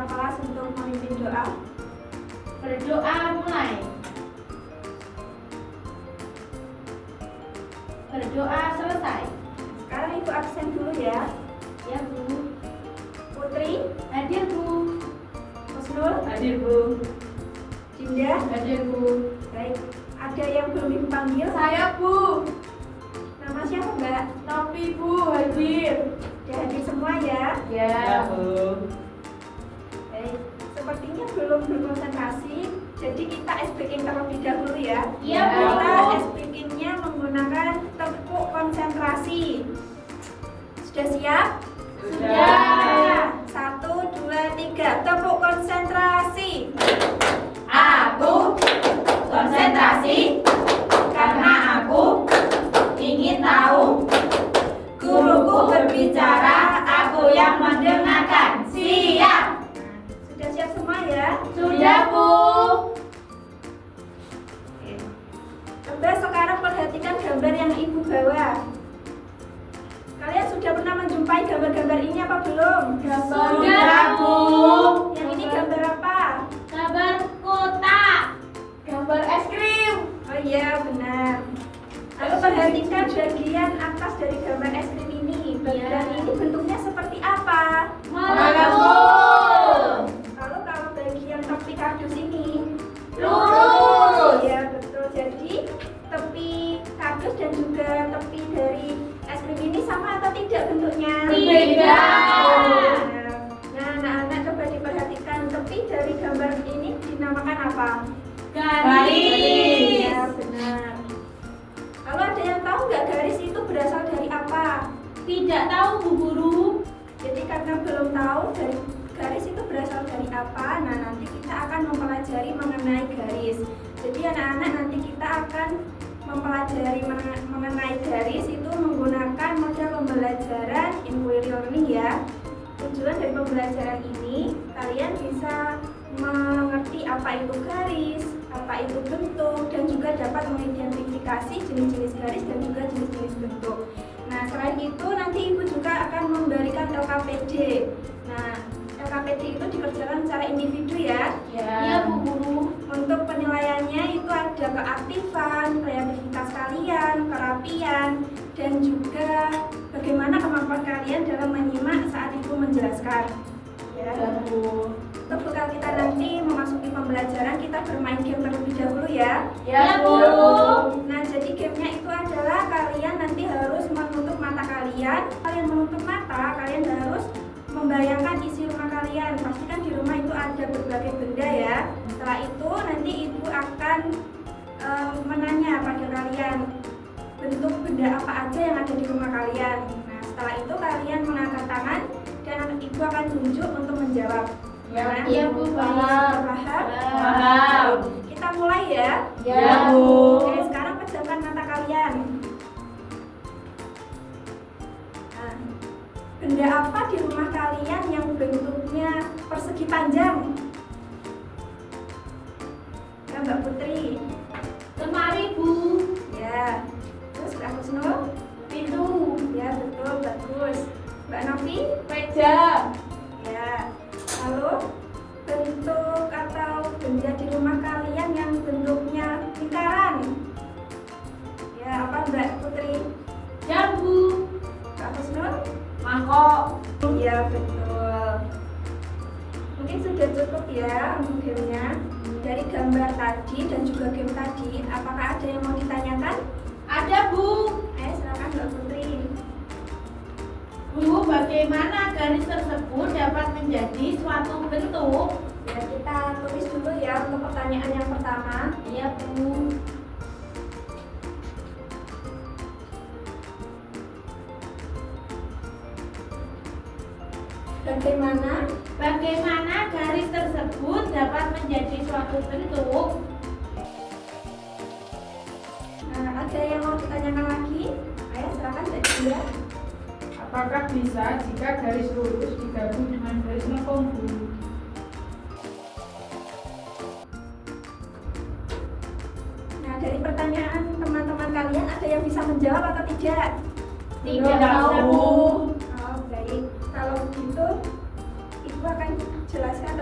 kakak kelas untuk memimpin doa. Berdoa mulai. Berdoa selesai. Sekarang Ibu absen dulu ya. Ya Bu. Putri, Hadir Bu. Husnul, Hadir Bu. Dinda. Hadir Bu. Baik, ada yang belum Ibu panggil? Saya Bu. Nama siapa Mbak? Novi Bu. Hadir. Sudah hadir semua ya? Ya Bu. Baik, sepertinya belum berkonsentrasi. Jadi kita speaking terlebih dahulu ya. Iya, Bu. Kita speakingnya menggunakan tepuk konsentrasi. Sudah siap? Sudah. 1, 2, 3, tepuk konsentrasi. Aku konsentrasi karena aku ingin tahu. Guruku berbicara, aku yang mendengarkan. Siap. Sudah siap semua ya? Sudah Bu. Oke. Coba sekarang perhatikan gambar yang Ibu bawa. Kalian sudah pernah menjumpai gambar-gambar ini apa belum? Sudah Bu. Yang ini gambar apa? Gambar kotak. Gambar es krim. Oh iya, benar. Lalu perhatikan bagian atas dari gambar es krim ini. Bagian Iya. ini bentuknya seperti apa? Melengkung. Lalu kalau bagian tepi kardus ini? Lurus. Iya, betul. Jadi tepi kardus dan juga tepi dari es krim ini sama atau tidak bentuknya? Tidak. Nah, anak-anak coba diperhatikan tepi dari gambar ini dinamakan apa? Garis. Ya, benar. Lalu ada yang tahu nggak garis itu berasal dari apa? Tidak tahu Bu Guru. Jadi karena belum tahu dari garis itu berasal dari apa, nah nanti kita akan mempelajari mengenai garis. Jadi anak-anak nanti kita akan mempelajari mengenai garis itu menggunakan model pembelajaran inquiry learning ya. Tujuan dari pembelajaran ini kalian bisa mengerti apa itu garis, apa itu bentuk, dan juga dapat mengidentifikasi jenis-jenis garis dan juga jenis-jenis bentuk. Nah, selain itu nanti Ibu juga akan memberikan LKPD. Nah, LKPD itu dikerjakan secara individu ya. Iya Bu Guru. Untuk penilaiannya itu ada keaktifan, kreativitas kalian, kerapian, dan juga bagaimana kemampuan kalian dalam menyimak saat Ibu menjelaskan. Ya. Bu. Untuk bekal kita nanti memasuki pembelajaran, kita bermain game terlebih dahulu ya. Ya Bu. Nah, jadi gamenya itu adalah kalian nanti harus menutup mata kalian. Kalian menutup mata, kalian harus membayangkan isi rumah kalian. Pastikan di rumah itu ada berbagai benda ya. Setelah itu nanti Ibu akan menanya pada kalian bentuk benda apa aja yang ada di rumah kalian. Nah, setelah itu kalian mengangkat tangan dan Ibu akan tunjuk untuk menjawab. Ya, iya Bu, paham. Paham. Kita mulai ya. Ya Bu. Oke, sekarang pejamkan mata kalian. Nah, benda apa di rumah kalian yang bentuknya persegi panjang? Ya, Mbak Putri. Lemari Bu. Ya. Terus Mbak Husnul? Pintu. Ya, betul, bagus. Mbak Novi? Meja. Ya. Lalu bentuk atau benda di rumah kalian yang bentuknya lingkaran? Ya, apa Mbak Putri? Jambu. Mbak Husnul? Mangkok. Iya, betul. Mungkin sudah cukup ya untuk gamenya. Dari gambar tadi dan juga game tadi, apakah ada yang mau ditanyakan? Ada Bu. Ayo silakan Mbak Putri. Bu, bagaimana garis tersebut dapat menjadi suatu bentuk? Ya, kita tulis dulu ya untuk pertanyaan yang pertama. Iya Bu. Bagaimana garis tersebut dapat menjadi suatu bentuk? Nah, ada yang mau ditanyakan lagi? Ayo silakan Mbak Dinda. Apakah bisa jika garis lurus digabung dengan garis lengkung, Bu? Nah, dari pertanyaan teman-teman kalian ada yang bisa menjawab atau tidak? Tidak tahu. Oh, baik. Kalau begitu, Ibu akan jelaskan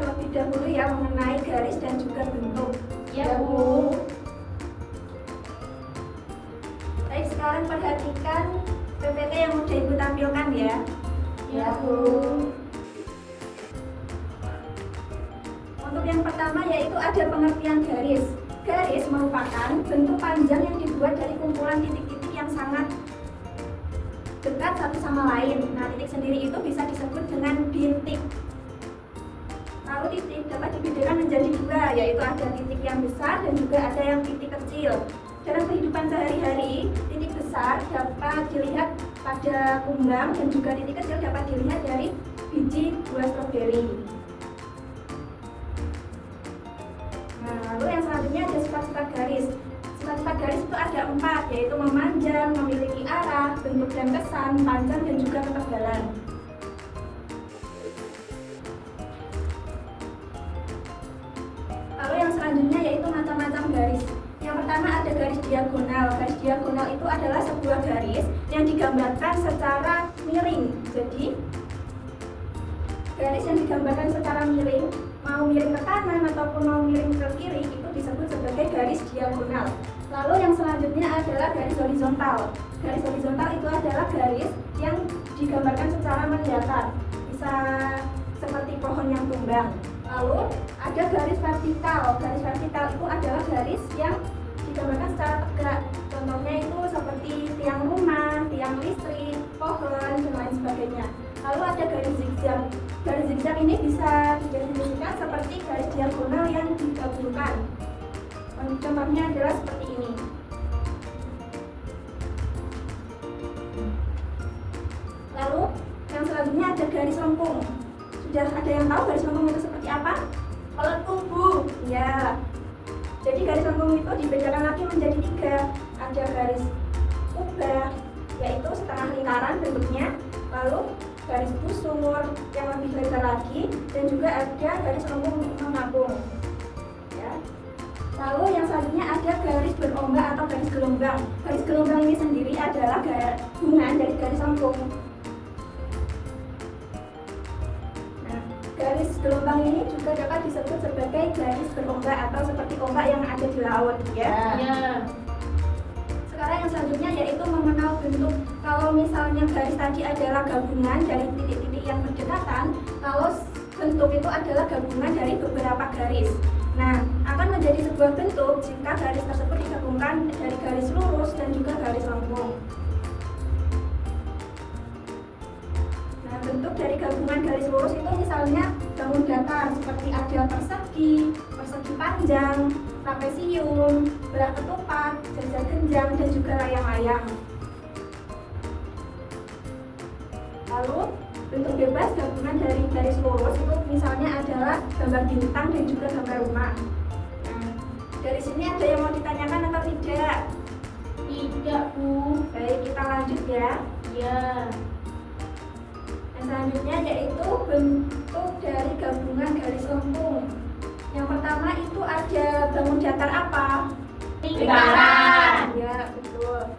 juga bentuk. Ya, Bu. Baik, sekarang perhatikan PPT yang udah Ibu tampilkan ya. Ya, Bu. Untuk yang pertama yaitu ada pengertian garis. Garis merupakan bentuk panjang yang dibuat dari kumpulan titik-titik yang sangat dekat satu sama lain. Nah, titik sendiri itu bisa disebut dengan bintik. Lalu titik dapat dibedakan menjadi dua, yaitu ada titik yang besar dan juga ada yang titik kecil. Dalam kehidupan sehari-hari, titik besar dapat dilihat pada kumbang dan juga titik kecil dapat dilihat dari biji buah stroberi. Nah, lalu yang selanjutnya ada sifat-sifat garis. Sifat-sifat garis itu ada 4, yaitu memanjang, memiliki arah, bentuk dan kesan, panjang dan juga ketebalan. Lalu yang selanjutnya yaitu macam-macam garis. Yang pertama ada garis diagonal. Garis diagonal itu adalah sebuah garis yang digambarkan secara miring. Jadi garis yang digambarkan secara miring, mau miring ke kanan ataupun mau miring ke kiri, itu disebut sebagai garis diagonal. Lalu yang selanjutnya adalah garis horizontal. Garis horizontal itu adalah garis yang digambarkan secara mendatar, bisa seperti pohon yang tumbang. Lalu ada garis vertikal. Garis vertikal itu adalah garis yang digambarkan secara tegak. Contohnya itu seperti tiang rumah, tiang listrik, pohon, dan lain sebagainya. Lalu ada garis zigzag. Garis zigzag ini bisa didefinisikan seperti garis diagonal yang digabungkan. Contohnya adalah seperti ini. Lalu yang selanjutnya ada garis lengkung. Sudah ada yang tahu garis lengkung itu seperti apa? Pelengkung, Bu. Ya. Jadi garis lengkung itu dibedakan lagi menjadi 3. Ada garis kubah, yaitu setengah lingkaran bentuknya. Lalu garis busur yang lebih lebar lagi, dan juga ada garis lengkung mengapung. Ya. Lalu yang selanjutnya ada garis berombak atau garis gelombang. Garis gelombang ini sendiri adalah gabungan dari garis lengkung. Nah, garis gelombang ini juga dapat disebut sebagai garis berombak atau seperti ombak yang ada di laut, ya. Ya. Sekarang yang selanjutnya yaitu mengenal bentuk. Kalau misalnya garis tadi adalah gabungan dari titik-titik yang berdekatan, kalau bentuk itu adalah gabungan dari beberapa garis. Nah, akan menjadi sebuah bentuk jika garis tersebut digabungkan dari garis lurus dan juga garis lengkung. Nah, bentuk dari gabungan garis lurus itu misalnya bangun datar seperti ada persegi, persegi panjang, trapesium, belah ketupat, jajar genjang, dan juga layang-layang. Lalu bentuk bebas gabungan dari garis lurus itu misalnya adalah gambar bintang dan juga gambar rumah. Nah, dari sini ada yang mau ditanyakan atau tidak? Tidak, Bu. Baik, kita lanjut ya. Ya. Yang selanjutnya yaitu bentuk dari gabungan garis lengkung. Yang pertama itu ada bangun datar apa? Lingkaran. Ya, betul.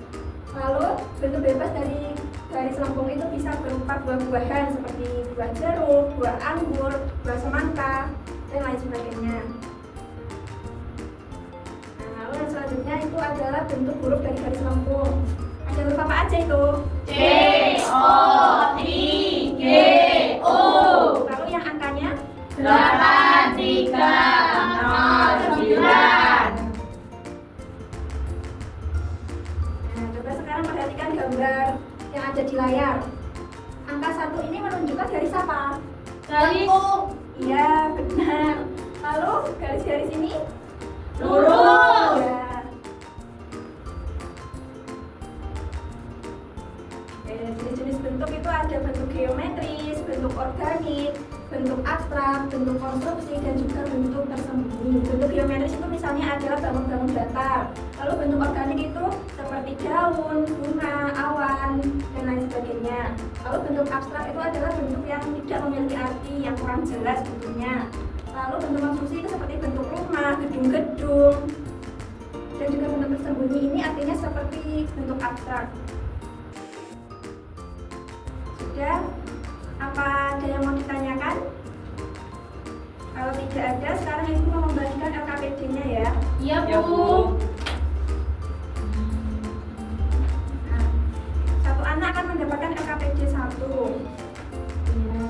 Lalu bentuk bebas dari garis lengkung itu bisa berupa buah-buahan seperti buah jeruk, buah anggur, buah semangka, dan lain sebagainya. Nah, lalu yang selanjutnya itu adalah bentuk huruf dari garis lengkung. Ada huruf apa aja itu? C, O, I, G, U. Lalu yang angkanya? 8, 3, 0, 9. Nah, coba sekarang perhatikan gambar yang ada di layar. Angka 1 ini menunjukkan garis apa? Garis Iya, benar. Lalu garis-garis ini? lurus. Ya. Jenis-jenis bentuk itu ada bentuk geometris, bentuk organik, bentuk abstrak, bentuk konstruksi, dan juga bentuk tersembunyi. Bentuk geometris itu misalnya adalah bangun-bangun datar. Lalu bentuk organik itu seperti daun, bunga, awan, dan lain sebagainya. Lalu bentuk abstrak itu adalah bentuk yang tidak memiliki arti, yang kurang jelas bentuknya. Lalu bentuk konstruksi itu seperti bentuk rumah, gedung-gedung, dan juga bentuk tersembunyi ini artinya seperti bentuk abstrak. Sudah? Apa ada yang mau ditanyakan? Kalau tidak ada, sekarang Ibu mau membagikan LKP LKPD-nya ya. Iya, Ya, Bu. Bu. Nah, satu anak akan mendapatkan LKPD 1. Iya.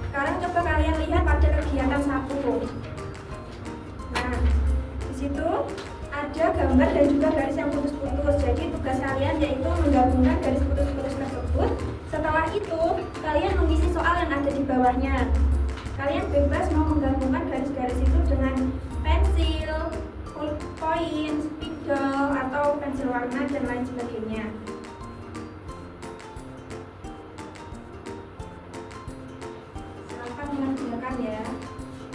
Sekarang coba kalian lihat pada kegiatan 1. Nah, di situ ada gambar dan juga garis yang putus-putus. Jadi tugas kalian yaitu menggabungkan garis putus-putus tersebut. Setelah itu, kalian mengisi soal yang ada di bawahnya. Kalian bebas mau menggabungkan garis-garis itu dengan pensil, ballpoint, spidol, atau pensil warna dan lain sebagainya. Silakan mengerjakan ya.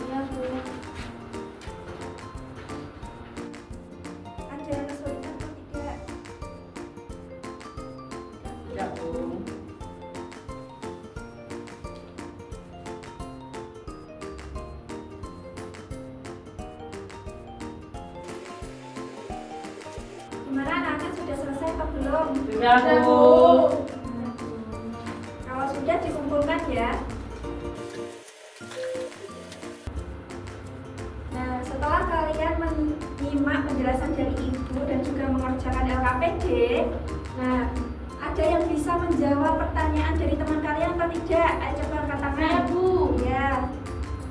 Iya, Bu. Ada yang kesulitan atau tidak? Ya, Bu. Gimana anak-anak sudah selesai atau belum? Ya, Bu. Kalau sudah dikumpulkan ya. Nah, setelah kalian menyimak penjelasan dari ibu dan juga mengerjakan LKPD, nah ada yang bisa menjawab pertanyaan dari teman kalian atau tidak? Ayo coba angkat tangan. Saya, Bu. Ya,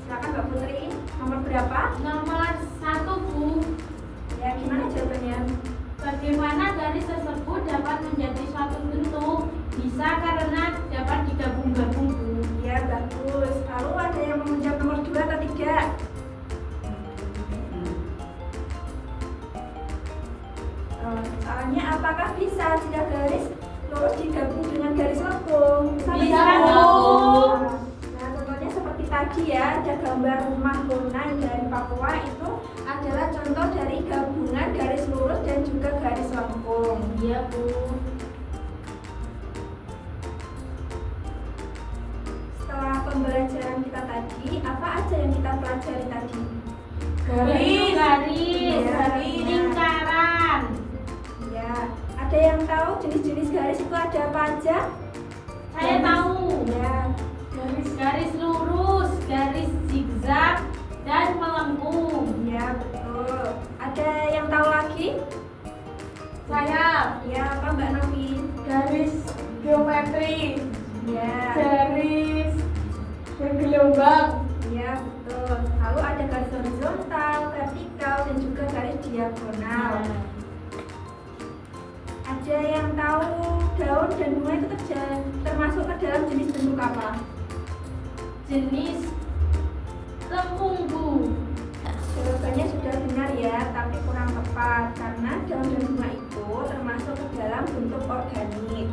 silakan Mbak Putri. Nomor berapa? Nomor 1, Bu. Ya, gimana jawabannya? Bagaimana garis tersebut dapat menjadi suatu bentuk? Bisa karena dapat digabung-gabung, Bu. Ya, bagus. Lalu ada yang mau menjawab nomor 2 atau tidak? Soalnya apakah bisa jika garis lurus digabung dengan garis lengkung? Bisa, Bu. Bu. Nah, contohnya seperti tadi ya, ada gambar rumah Luna dari Papua itu adalah contoh dari gabungan garis lurus dan juga garis lengkung. Iya, Bu. Setelah pembelajaran kita tadi, apa aja yang kita pelajari tadi? Garis, Garis. lingkaran. Ya, ada yang tahu jenis-jenis garis itu ada apa aja? Saya tahu. Ya, Garis lurus, garis zigzag, dan melengkung. ya betul. Ada yang tahu lagi? Saya Ya, apa Mbak Novi? Garis geometri, Ya, garis bergelombang, ya betul. Lalu ada garis horizontal, vertikal, dan juga garis diagonal. Ada yang tahu daun dan bunga itu termasuk ke dalam jenis bentuk apa? jenis lengkung, Bu. Jawabannya sudah benar ya, tapi kurang tepat karena daun dan bunga itu termasuk ke dalam bentuk organik.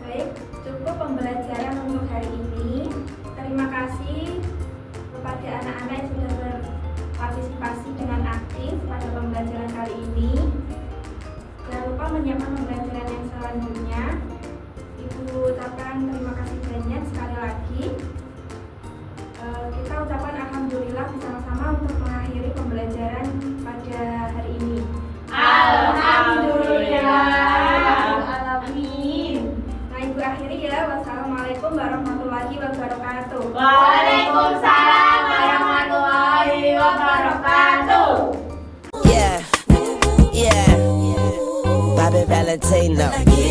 Baik, cukup pembelajaran untuk hari ini. Terima kasih kepada anak-anak yang sudah berpartisipasi dengan aktif pada pembelajaran kali ini. Jangan lupa menyiapkan pembelajaran yang selanjutnya. Ibu ucapkan terima kasih banyak sekali lagi. Kita ucapkan alhamdulillah bersama-sama untuk mengakhiri pembelajaran pada hari ini. Amin. Nah, Ibu akhiri ya. Wassalamualaikum warahmatullahi wabarakatuh. Waalaikumsalam warahmatullahi wabarakatuh. Yeah, yeah. Bobby Valentino.